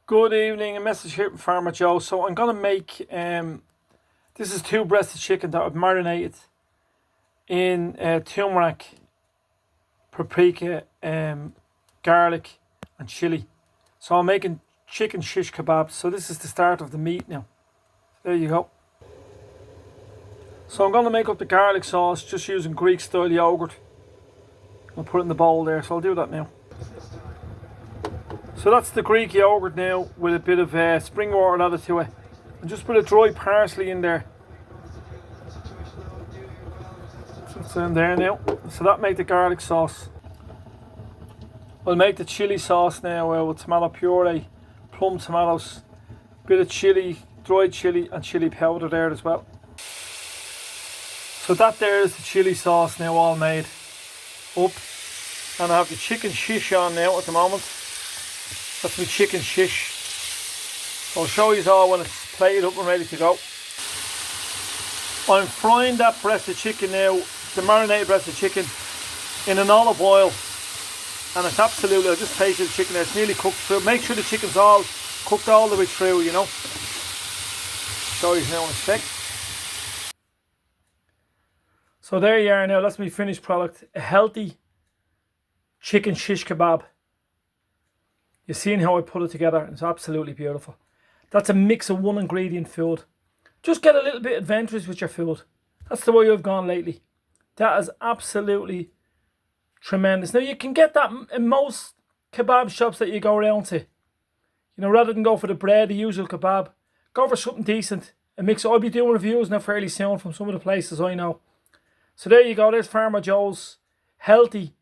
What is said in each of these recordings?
Good evening, a message here from Farmer Joe. So I'm going to make, this is 2 breasts of chicken that I've marinated in turmeric, paprika, garlic and chili. So I'm making chicken shish kebabs. So this is the start of the meat now. There you go. So I'm going to make up the garlic sauce just using Greek style yogurt. I'll put it in the bowl there, so I'll do that now. So that's the Greek yogurt now with a bit of spring water added to it. And just put a dried parsley in there. So it's in there now. So that make the garlic sauce. I'll make the chili sauce now with tomato puree, plum tomatoes, bit of chili, dried chili and chili powder there as well. So that there is the chili sauce now all made up. And I have the chicken shish on now at the moment. That's my chicken shish. I'll show you all when it's plated up and ready to go. I'm frying that breast of chicken now, the marinated breast of chicken, in an olive oil. And it's absolutely, I'll just taste the chicken there, it's nearly cooked through. Make sure the chicken's all cooked all the way through, you know. Show you now in a sec. So there you are now, that's my finished product. A healthy chicken shish kebab. You've seen how I put it together. It's absolutely beautiful. That's a mix of 1 ingredient food. Just get a little bit adventurous with your food. That's the way I've gone lately. That is absolutely tremendous. Now you can get that in most kebab shops that you go around to. You know, rather than go for the bread, the usual kebab, go for something decent. A mix. I'll be doing reviews now fairly soon from some of the places I know. So there you go. There's Farmer Joe's healthy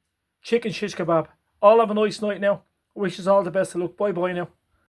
chicken shish kebab. All have a nice night now. Wish us all the best of luck. Bye bye now.